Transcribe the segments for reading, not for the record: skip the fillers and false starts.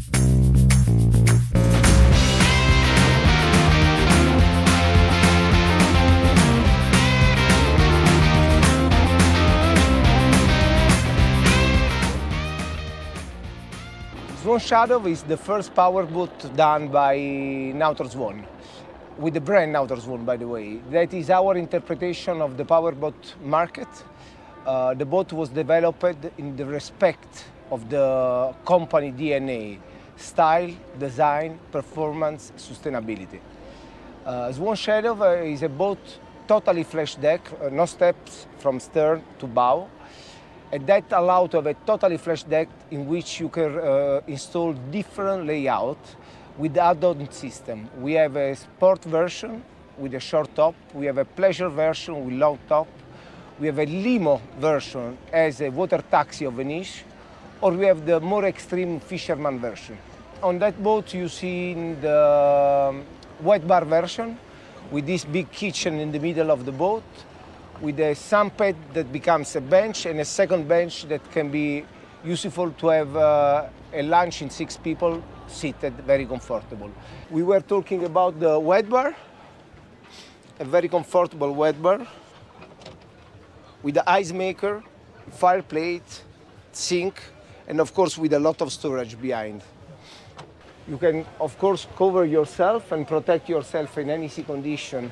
Swan Shadow is the first powerboat done by NAUTOR'S, with the brand NAUTOR'S, by the way. That is our interpretation of the powerboat market. The boat was developed in the respect of the company DNA, style, design, performance, sustainability. Swan Shadow is a boat totally flash deck, no steps from stern to bow. And that allows to have a totally flash deck in which you can install different layout with the add-on system. We have a sport version with a short top. We have a pleasure version with long top. We have a limo version as a water taxi of Finnish, or we have the more extreme fisherman version. On that boat you see the wet bar version with this big kitchen in the middle of the boat, with a sunpad that becomes a bench and a second bench that can be useful to have a lunch in 6 people seated, very comfortable. We were talking about the wet bar, a very comfortable wet bar with the ice maker, fireplace, sink, and of course with a lot of storage behind. You can of course cover yourself and protect yourself in any sea condition.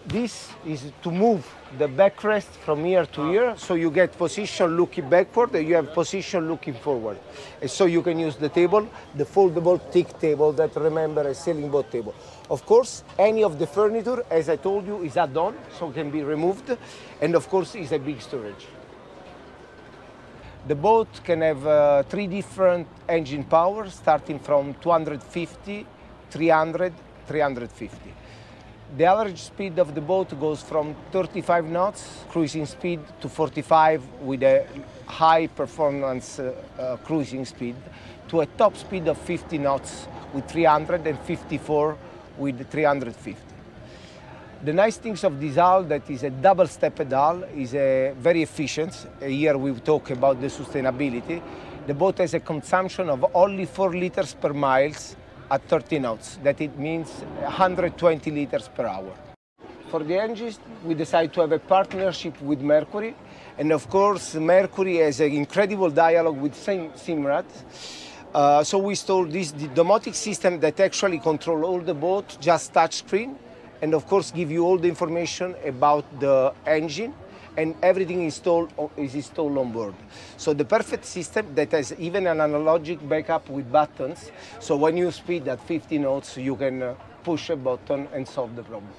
This is to move the backrest from here to here, so you get position looking backward and you have position looking forward. And so you can use the table, the foldable thick table that remember a sailing boat table. Of course, any of the furniture, as I told you, is add-on, so can be removed, and of course is a big storage. The boat can have 3 different engine power, starting from 250, 300, 350. The average speed of the boat goes from 35 knots cruising speed to 45 with a high performance cruising speed to a top speed of 50 knots with 354 with 350. The nice things of this hull that is a double-stepped hull is very efficient. Here we talk about the sustainability. The boat has a consumption of only 4 liters per mile at 30 knots, that it means 120 liters per hour. For the engines, we decided to have a partnership with Mercury, and of course Mercury has an incredible dialogue with Simrad. So we installed this domotic system that actually controls all the boat, just touch screen, and of course give you all the information about the engine, and everything is installed on board. So the perfect system that has even an analogic backup with buttons, so when you speed at 50 knots, you can push a button and solve the problem.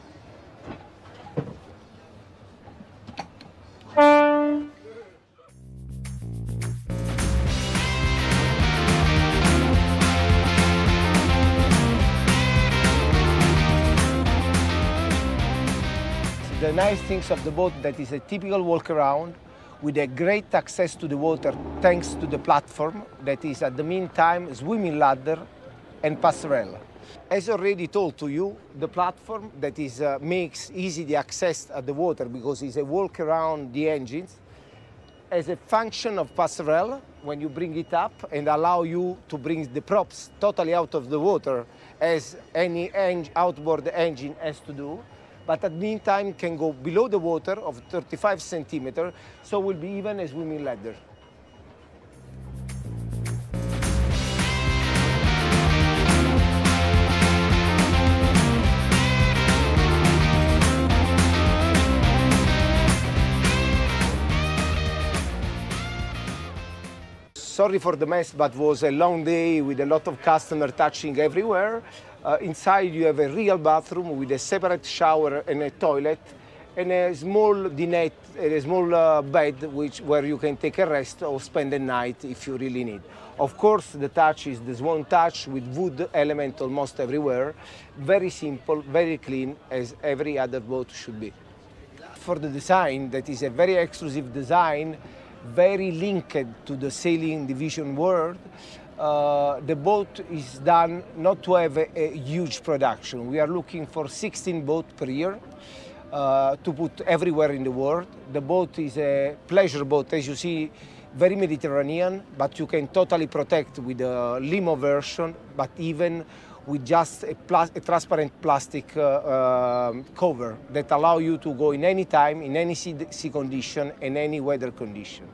The nice things of the boat that is a typical walk around with a great access to the water thanks to the platform that is at the meantime swimming ladder and passerelle. As already told to you, the platform that is makes easy the access at the water because it's a walk around the engines as a function of passerelle when you bring it up and allow you to bring the props totally out of the water as any outboard engine has to do. But at the meantime can go below the water of 35 centimeters, so will be even a swimming ladder. Sorry for the mess, but it was a long day with a lot of customers touching everywhere. Inside you have a real bathroom with a separate shower and a toilet and a small dinette, a small bed where you can take a rest or spend the night if you really need. Of course, the touch is the Swan touch with wood element almost everywhere. Very simple, very clean, as every other boat should be. For the design, that is a very exclusive design, very linked to the sailing division world. The boat is done not to have a huge production. We are looking for 16 boats per year. to put everywhere in the world. The boat is a pleasure boat, as you see, very Mediterranean, but you can totally protect with a limo version, but even with just a transparent plastic cover that allow you to go in any time, in any sea condition, and any weather condition.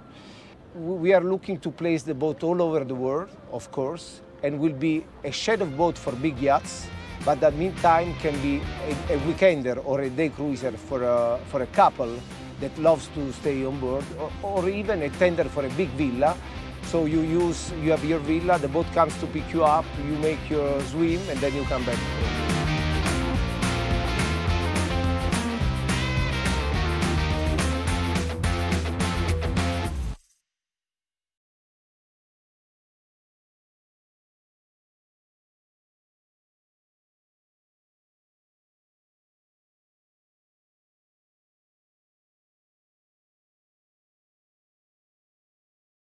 We are looking to place the boat all over the world, of course, and will be a shadow boat for big yachts, but that meantime can be a weekender or a day cruiser for a couple that loves to stay on board, or even a tender for a big villa. So you have your villa, the boat comes to pick you up, you make your swim, and then you come back home.